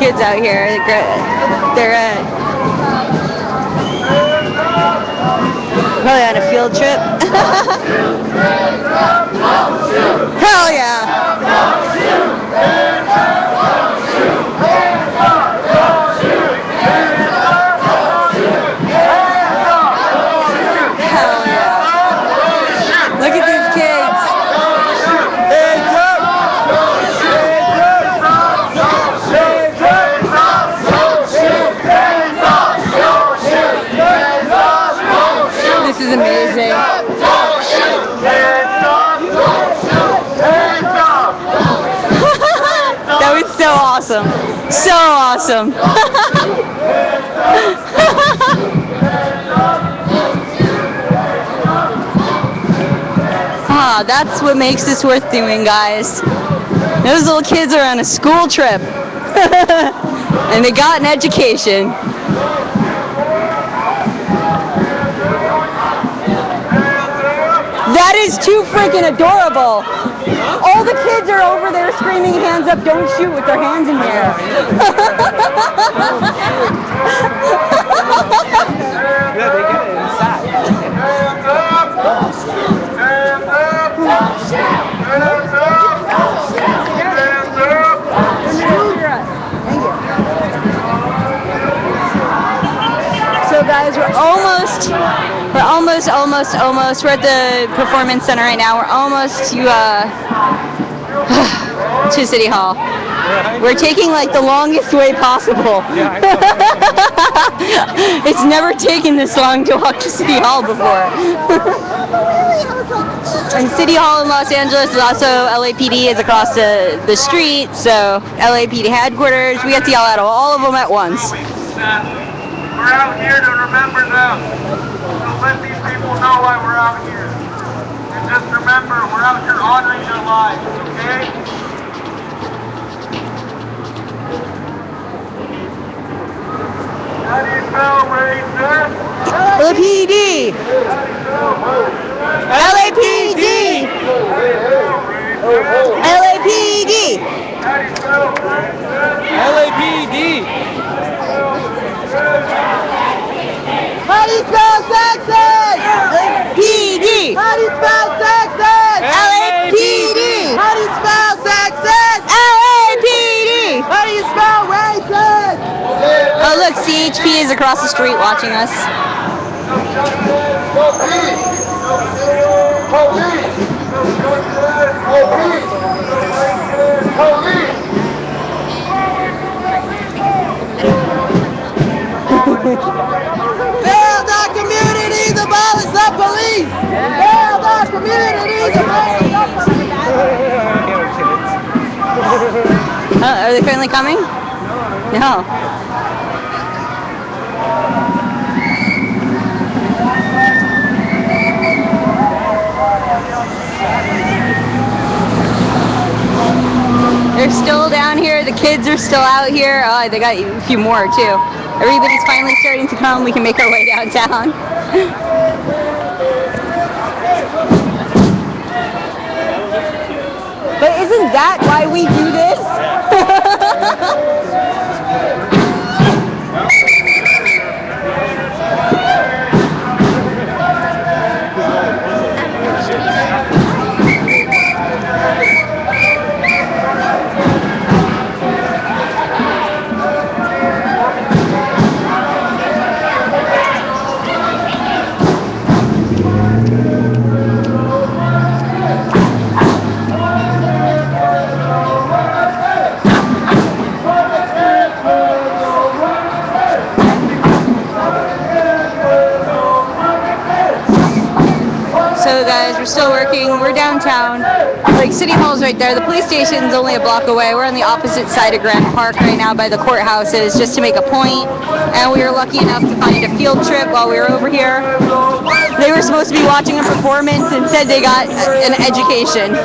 kids out here. They're probably on a field trip. Hell yeah! Look at these kids. This is amazing. That was so awesome. So awesome. That's what makes this worth doing, guys. Those little kids are on a school trip. And they got an education. That is too freaking adorable. All the kids are over there screaming hands up, don't shoot, with their hands in the air. Yeah, they get it inside. So guys, we're almost. We're at the performance center right now. We're almost to City Hall. We're taking like the longest way possible. It's never taken this long to walk to City Hall before. And City Hall in Los Angeles is also LAPD is across the street, so LAPD headquarters. We have to yell at all of them at once. We're out here to remember them. So let these people know why we're out here. And just remember, we're out here honoring their lives, okay? How do you spell racist? LAPD! LAPD! LAPD! How do you spell racist? LAPD! How do you spell Texas? LAPD! How do you spell Texas? LAPD! How do you spell Texas? LAPD! How do you spell racist? Oh look, CHP is across the street watching us. Fail the community, the violence of police! Fail the community, the violence of police! Are they finally coming? No. They're still down here. The kids are still out here. Oh, they got a few more too. Everybody's finally starting to come. We can make our way downtown. But isn't that why we do this? So guys, we're still working. We're downtown. Like City Hall's right there. The police station's only a block away. We're on the opposite side of Grand Park right now by the courthouses just to make a point. And we were lucky enough to find a field trip while we were over here. They were supposed to be watching a performance and said they got an education.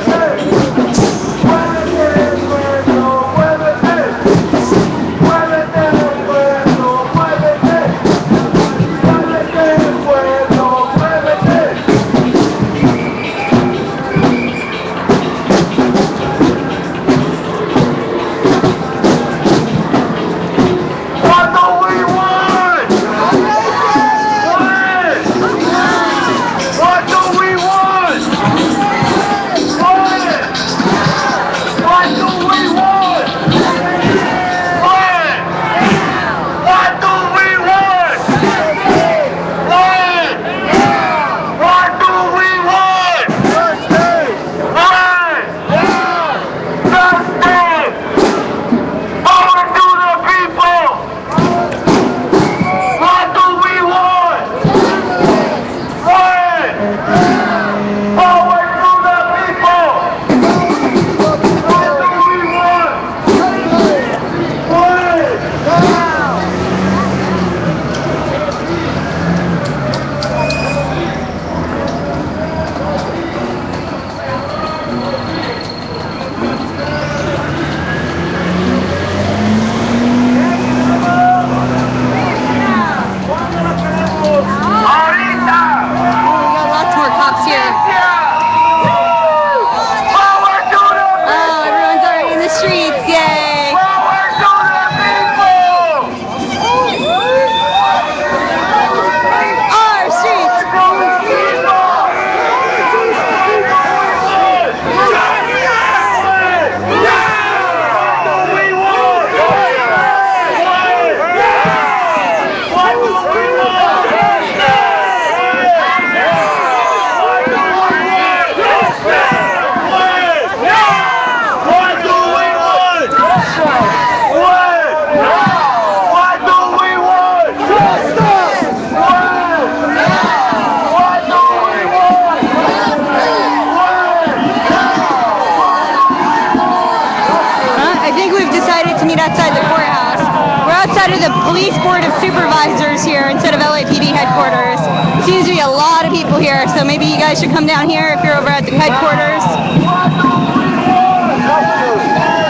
meet outside the courthouse. We're outside of the Police Board of Supervisors here instead of LAPD headquarters. Seems to be a lot of people here, so maybe you guys should come down here if you're over at the headquarters.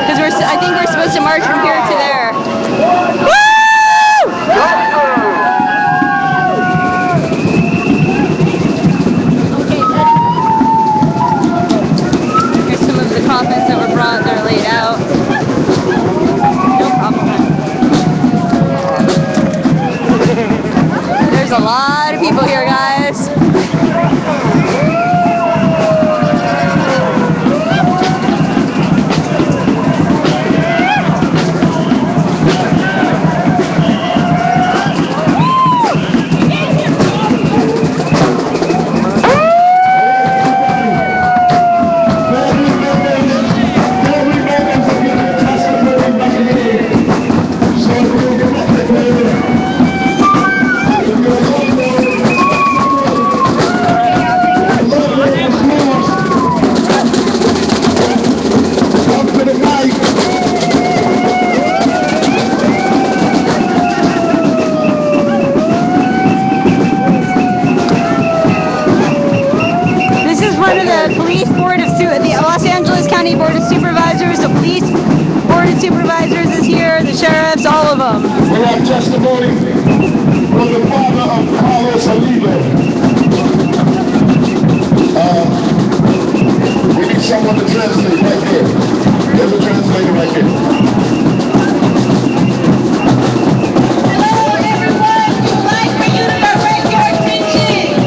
Because I think we're supposed to march from here to there. Woo! Here's some of the coffins that were brought. They're laid out. No problem. There's a lot of people here, guys. All of them. We have testimony from the father of Carlos Oliva. We need someone to translate right here. There's a translator right here. Hello everyone, we'd like for you to direct your attention.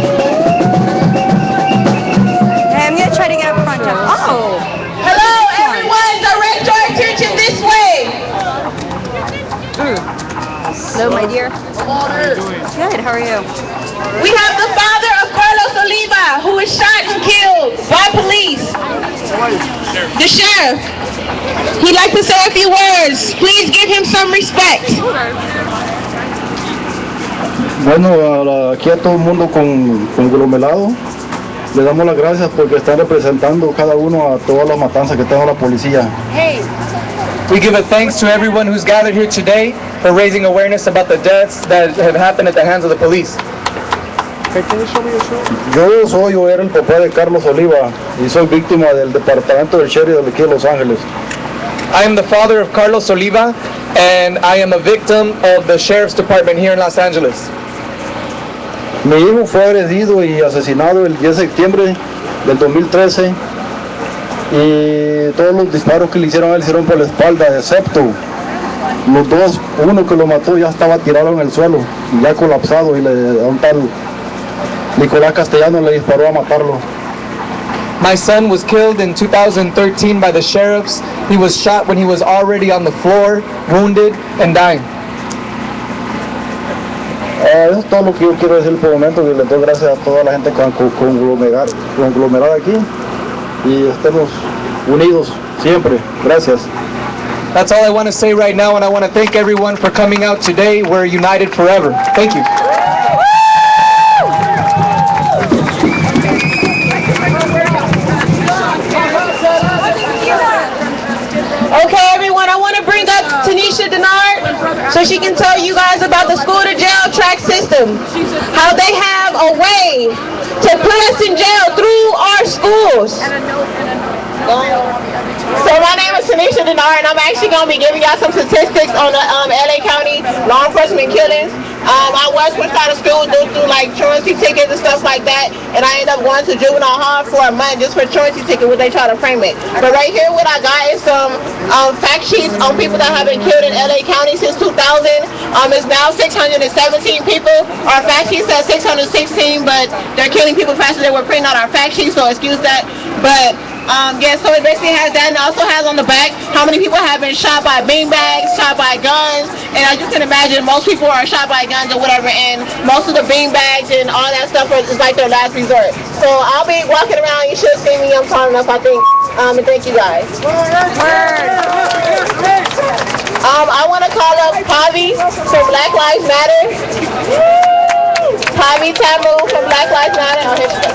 Hey, I'm going to try to get up front. Oh! Hello everyone, direct your attention this way. Hello, my dear. Good, how are you? We have the father of Carlos Oliva, who was shot and killed by police. The sheriff. He'd like to say a few words. Please give him some respect. Bueno, aquí a todo el mundo conglomerado, le damos las gracias porque están representando cada uno a todas las matanzas que tenga la policía. We give a thanks to everyone who's gathered here today for raising awareness about the deaths that have happened at the hands of the police. Yo era el papá de Carlos Oliva y soy víctima del departamento del sheriff de aquí de Los Ángeles. I am the father of Carlos Oliva, and I am a victim of the sheriff's department here in Los Angeles. Mi hijo fue agredido y asesinado el 10 de septiembre del 2013 y todos los disparos que le hicieron a él hicieron por la espalda, excepto los dos, uno que lo mató ya estaba tirado en el suelo, ya colapsado, y a un tal Nicolás Castellano le disparó a matarlo. My son was killed in 2013 by the sheriffs. He was shot when he was already on the floor, wounded and dying. Eso es todo lo que yo quiero decir por el momento, y le doy gracias a toda la gente conglomerada aquí y estemos unidos siempre. Gracias. That's all I want to say right now, and I want to thank everyone for coming out today. We're united forever. Thank you. Okay, everyone, I want to bring up Tanisha Denard so she can tell you guys about the school to jail track system. How they have a way to put us in jail through our schools. So my name is Tanisha Denard, and I'm actually going to be giving y'all some statistics on the LA County law enforcement killings. I was pushed out of school due to like truancy tickets and stuff like that, and I ended up going to juvenile hall for a month just for truancy ticket, what they try to frame it. But right here, what I got is some fact sheets on people that have been killed in LA County since 2000. It's now 617 people. Our fact sheet says 616, but they're killing people faster than we're printing out our fact sheet, so excuse that. But yeah, so it basically has that, and it also has on the back how many people have been shot by beanbags, shot by guns, and as you can imagine, most people are shot by guns or whatever, and most of the beanbags and all that stuff is like their last resort. So I'll be walking around. You should see me. I'm tall enough, I think. And thank you guys. I want to call up Pavi from Black Lives Matter. Pavi Tamu from Black Lives Matter. Oh, here she goes.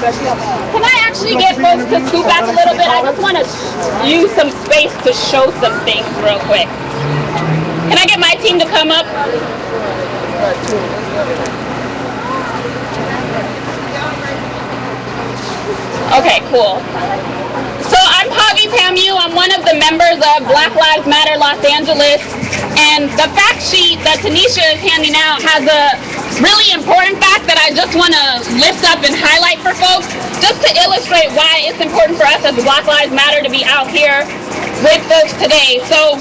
Can I actually get folks to scoot back a little bit, I just want to use some space to show some things real quick. Can I get my team to come up? Okay, cool. So I'm Javi Pamu. I'm one of the members of Black Lives Matter Los Angeles. And the fact sheet that Tanisha is handing out has a really important fact that I just want to lift up and highlight for folks, just to illustrate why it's important for us as Black Lives Matter to be out here with folks today. So,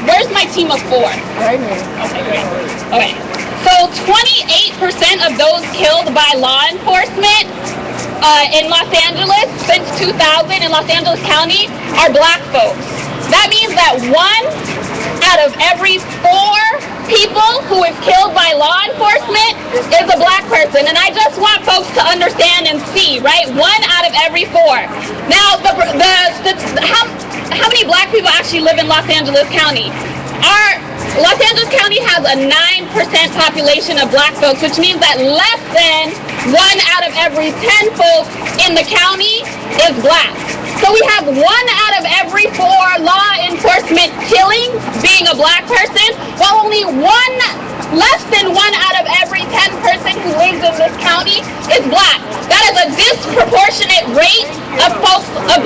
where's my team of 4? Right here. Okay, great. Okay. So 28% of those killed by law enforcement in Los Angeles since 2000 in Los Angeles County are black folks. That means that 1 out of every 4 people who is killed by law enforcement is a black person. And I just want folks to understand and see, right? 1 out of every 4. Now, how many black people actually live in Los Angeles County? Los Angeles County has a 9% population of black folks, which means that less than 1 out of every 10 folks in the county is black. So we have 1 out of every 4 law enforcement killings being a black person, while only less than 1 out of every 10 person who lives in this county is black. That is a disproportionate rate of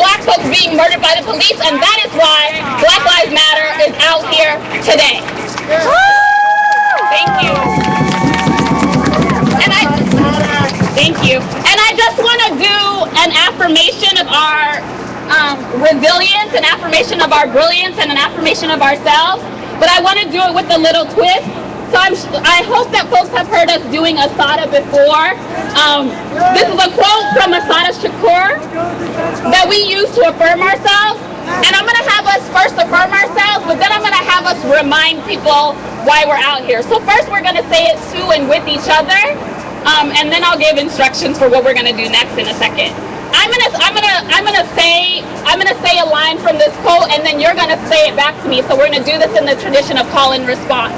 black folks being murdered by the police, and that is why Black Lives Matter is out here today. Thank you. Thank you. And I just want to do an affirmation of our resilience, an affirmation of our brilliance, and an affirmation of ourselves. But I want to do it with a little twist. So I hope that folks have heard us doing Asada before. This is a quote from Asada Shakur that we use to affirm ourselves. And I'm going to have us first affirm ourselves, but then I'm going to have us remind people why we're out here. So first we're going to say it to and with each other, and then I'll give instructions for what we're going to do next in a second. I'm gonna say a line from this quote, and then you're going to say it back to me. So we're going to do this in the tradition of call and response.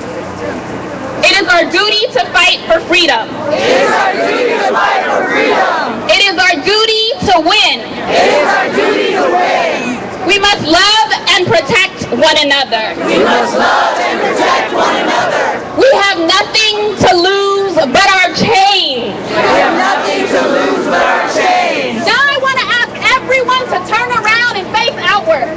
It is our duty to fight for freedom. It is our duty to fight for freedom. It is our duty to win. It is our duty to win. We must love and protect one another. We must love and protect one another. We have nothing to lose but our chains. We have nothing to lose but our chains. Now I want to ask everyone to turn around and face outward.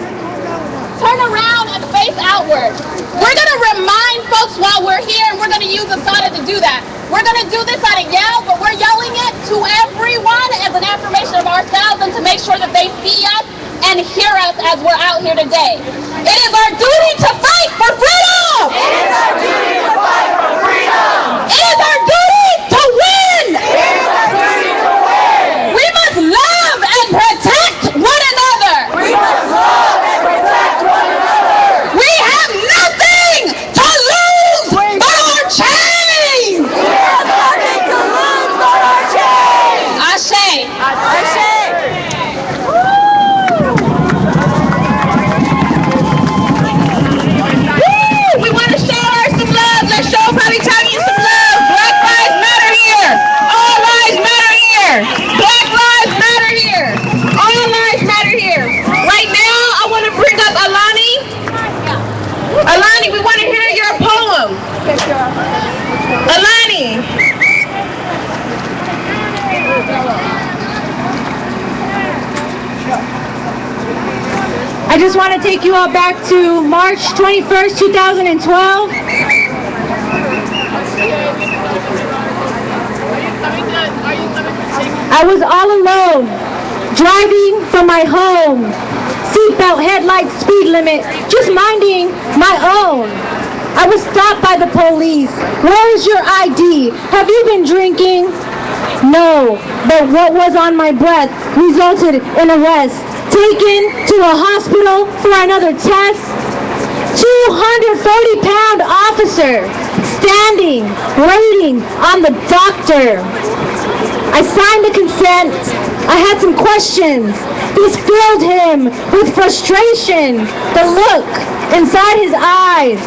Turn around and face outward. We're going to remind folks while we're here, and we're going to use Asada to do that. We're going to do this at a yell, but we're yelling it to everyone as an affirmation of ourselves and to make sure that they see us and hear us as we're out here today. It is our duty to fight for freedom! It is our duty to fight for freedom! It is our duty to win! It is our duty to win! We must love and protect one another! We must love and protect one another! We have nothing to lose but our chains! We have nothing to lose but our chains! Ashe! Ashe! We want to show her some love. Let's show Probably Tanya some love. Black lives matter here. All lives matter here. Black lives matter here. All lives matter here. Right now, I want to bring up Alani. Alani, we want to hear your poem. Alani. I just want to take you all back to March 21st, 2012. I was all alone, driving from my home. Seatbelt, headlights, speed limit, just minding my own. I was stopped by the police. Where is your ID? Have you been drinking? No, but what was on my breath resulted in arrest. Taken to a hospital for another test. 230-pound officer standing, waiting on the doctor. I signed the consent. I had some questions. This filled him with frustration. The look inside his eyes,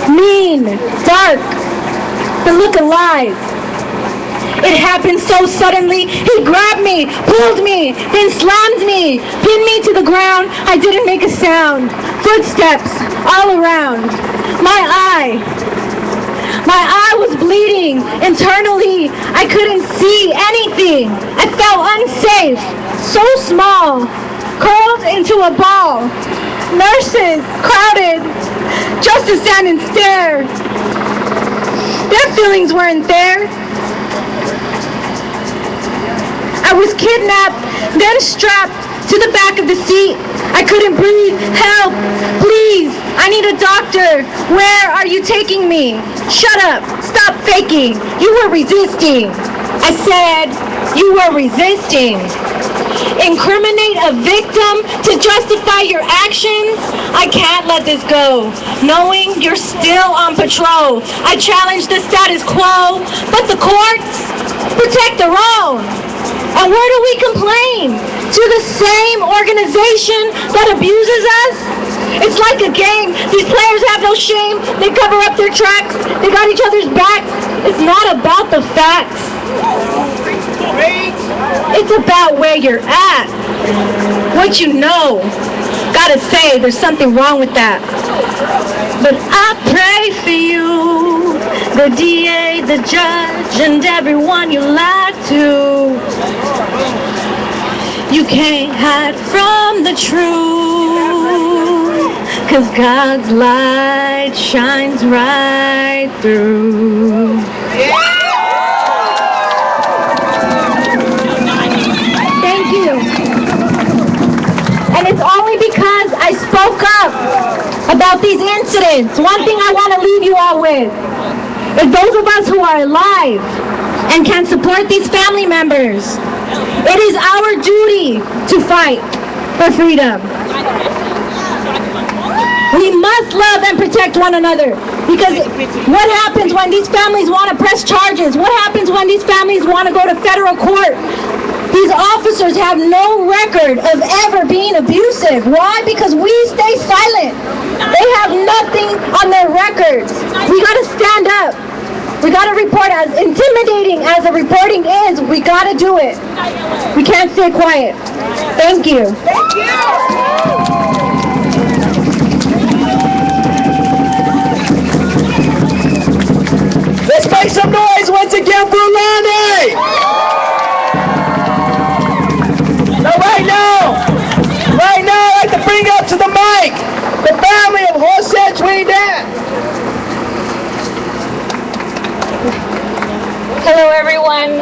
mean, dark, the look alive. It happened so suddenly. He grabbed me, pulled me, then slammed me, pinned me to the ground. I didn't make a sound. Footsteps all around. My eye was bleeding internally. I couldn't see anything. I felt unsafe, so small, curled into a ball. Nurses crowded just to stand and stare. Their feelings weren't there. I was kidnapped, then strapped to the back of the seat. I couldn't breathe. Help, please. I need a doctor. Where are you taking me? Shut up. Stop faking. You were resisting. I said, you were resisting. Incriminate a victim to justify your actions? I can't let this go, knowing you're still on patrol. I challenge the status quo, but the courts protect their own. And where do we complain? To the same organization that abuses us? It's like a game. These players have no shame. They cover up their tracks. They got each other's back. It's not about the facts. It's about where you're at. What you know. Gotta say, there's something wrong with that. But I pray for you, the DA, the judge, and everyone you lied to. You can't hide from the truth, 'cause God's light shines right through. Thank you. And it's only because I spoke up about these incidents. One thing I want to leave you all with is those of us who are alive and can support these family members. It is our duty to fight for freedom. We must love and protect one another, because what happens when these families want to press charges? What happens when these families want to go to federal court? These officers have no record of ever being abusive. Why? Because we stay silent. They have nothing on their records. We got to stand up. We got to report. As intimidating as the reporting is, we got to do it. We can't stay quiet. Thank you. Thank you. Let's make some noise once again for Lonnie! So right now, I'd like to bring up to the mic the family of Jose Trinidad. Hello everyone,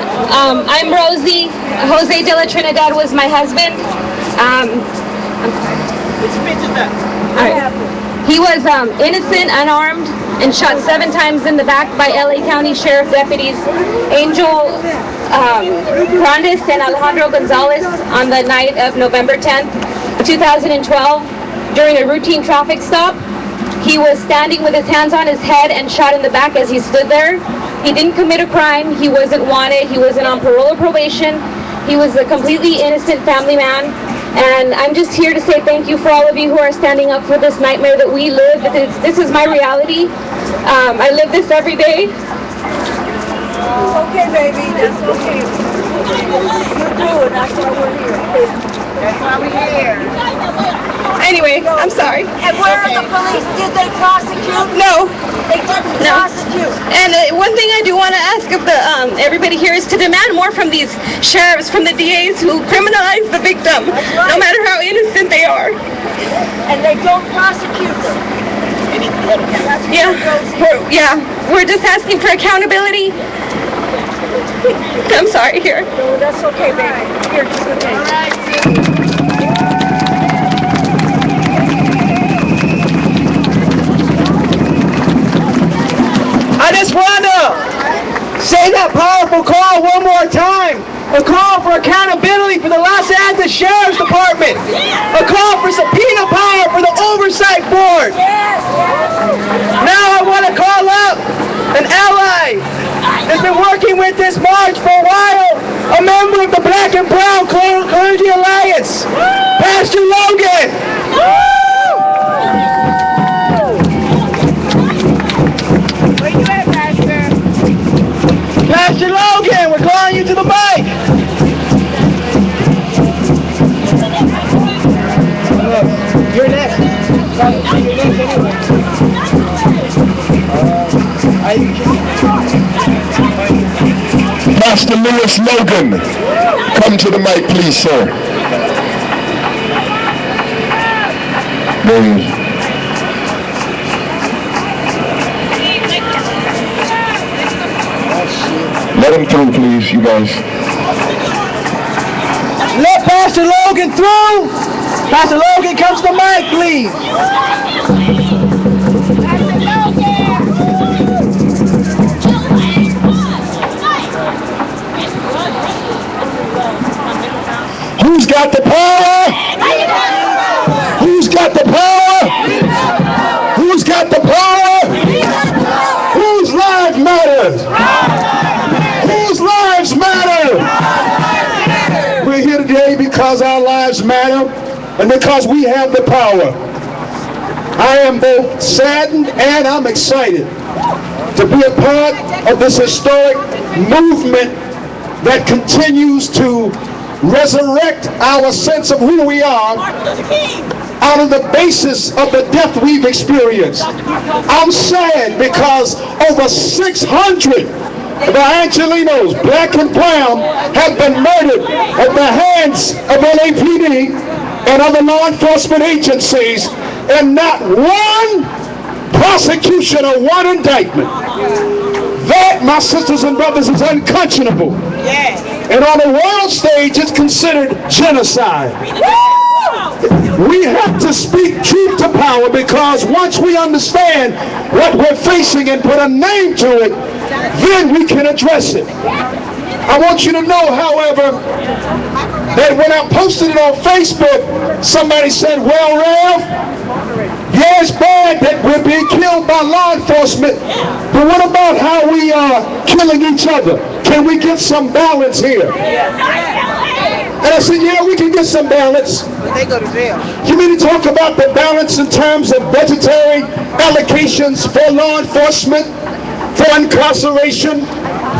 I'm Rosie. Jose de la Trinidad was my husband. He was innocent, unarmed, and shot 7 times in the back by LA County Sheriff Deputies Angel Grandes and Alejandro Gonzalez on the night of November 10th, 2012 during a routine traffic stop. He was standing with his hands on his head and shot in the back as he stood there. He didn't commit a crime. He wasn't wanted. He wasn't on parole or probation. He was a completely innocent family man. And I'm just here to say thank you for all of you who are standing up for this nightmare that we live. This is my reality. I live this every day. It's okay, baby. That's okay. You do it. That's why we're here. That's why we're here. Anyway, I'm sorry. And where are the police? Did they prosecute? No. They didn't prosecute. And one thing I do want to ask of the everybody here is to demand more from these sheriffs, from the DAs who criminalize the victim, no matter how innocent they are. And they don't prosecute them. We're just asking for accountability. I'm sorry, here. No, that's okay, baby. Here, just okay. All right, I just want to say that powerful call one more time. A call for accountability for the Los Angeles Sheriff's Department. A call for subpoena power for the Oversight Board. Now I want to call up an ally that's been working with this march for a while, a member of the Black and Brown Clergy Alliance, Pastor Logan. Where you at, Pastor? Pastor Logan, we're glad to the mic. You're next. Pastor Lewis Logan, come to the mic, please, sir. There he is. Let him through, please, you guys. Let Pastor Logan through. Pastor Logan, come to the mic, please. Who's got the power? Who's got the power? Who's got the power? Whose lives matter? Whose lives matter? We're here today because our lives matter and because we have the power. I am both saddened and I'm excited to be a part of this historic movement that continues to resurrect our sense of who we are out of the basis of the death we've experienced. I'm sad because over 600 of our Angelinos, black and brown, have been murdered at the hands of LAPD and other law enforcement agencies, and not one prosecution or one indictment. That, my sisters and brothers, is unconscionable. And on the world stage, it's considered genocide. We have to speak truth to power, because once we understand what we're facing and put a name to it, then we can address it. I want you to know, however, that when I posted it on Facebook, somebody said, well, Rev, yeah, it's bad that we're being killed by law enforcement, but what about how we are killing each other? Can we get some balance here? And I said, yeah, we can get some balance. But they go to jail. You mean to talk about the balance in terms of budgetary allocations for law enforcement, for incarceration,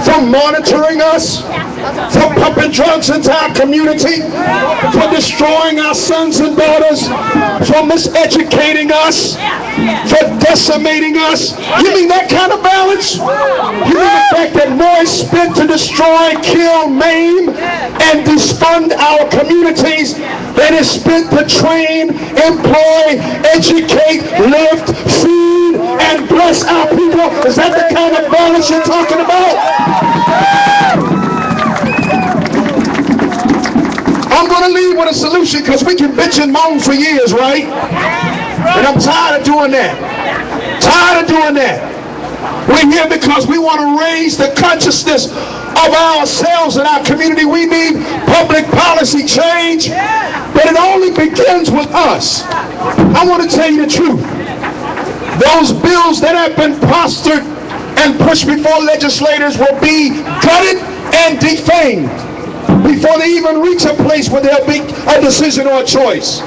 for monitoring us, for pumping drugs into our community, for destroying our sons and daughters, for miseducating us, for decimating us? You mean that kind of balance? You mean the fact that more is spent to destroy, kill, maim, and defund our communities than is spent to train, employ, educate, lift, feed, and bless our people? Is that the kind of balance you're talking about? I'm going to leave with a solution, because we can bitch and moan for years, right? And I'm tired of doing that. Tired of doing that. We're here because we want to raise the consciousness of ourselves and our community. We need public policy change, but it only begins with us. I want to tell you the truth. Those bills that have been postured and pushed before legislators will be gutted and defamed before they even reach a place where there'll be a decision or a choice.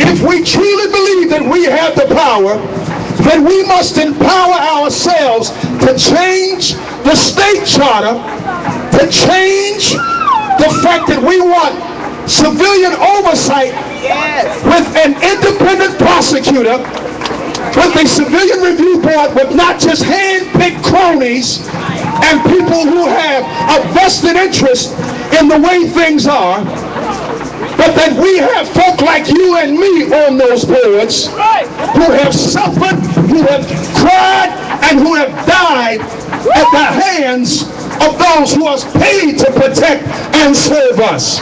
If we truly believe that we have the power, then we must empower ourselves to change the state charter, to change the fact that we want civilian oversight with an independent prosecutor, with a civilian review board with not just hand-picked cronies and people who have a vested interest in the way things are, but that we have folk like you and me on those boards who have suffered, who have cried, and who have died at the hands of those who are paid to protect and serve us.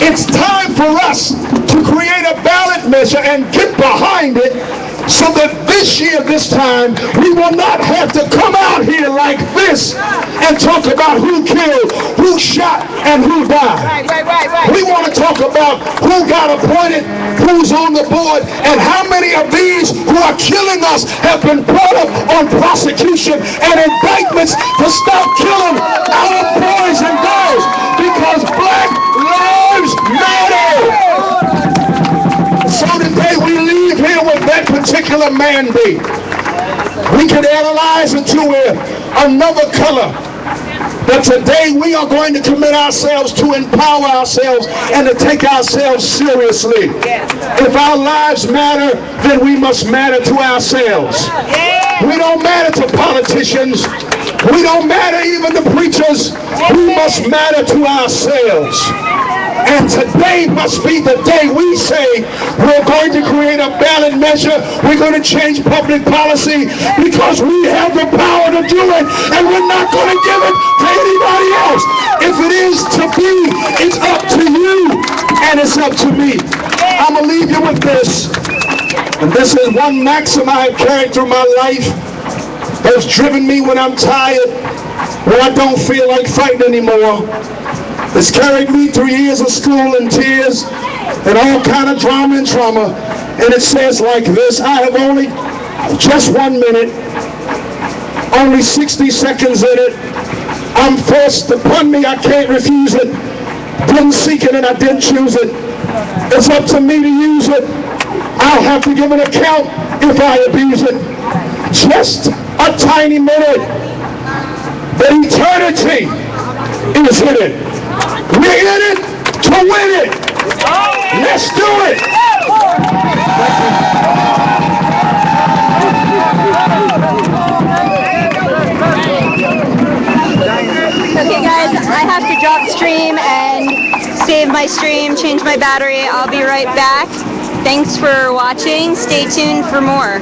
It's time for us to create a ballot measure and get behind it, so that this year, this time, we will not have to come out here like this and talk about who killed, who shot, and who died. We want to talk about who got appointed, who's on the board, and how many of these who are killing us have been brought up on prosecution and indictments to stop killing our boys and girls, because Black lives matter. So today we leave here with that particular mandate. We can analyze into another color. But today we are going to commit ourselves to empower ourselves and to take ourselves seriously. If our lives matter, then we must matter to ourselves. We don't matter to politicians. We don't matter even to preachers. We must matter to ourselves. And today must be the day we say we're going to create a ballot measure. We're going to change public policy because we have the power to do it, and we're not going to give it to anybody else. If it is to be, it's up to you, and it's up to me. I'm going to leave you with this. And this is one maxim I have carried through my life that's driven me when I'm tired, when I don't feel like fighting anymore. It's carried me through years of school and tears and all kind of drama and trauma. And it says like this: I have only just 1 minute, only 60 seconds in it. I'm forced upon me, I can't refuse it. Didn't seek it and I didn't choose it. It's up to me to use it. I'll have to give an account if I abuse it. Just a tiny minute, but eternity is in it. We're in it to win it. Let's do it. Okay guys, I have to drop stream and save my stream, change my battery. I'll be right back. Thanks for watching. Stay tuned for more.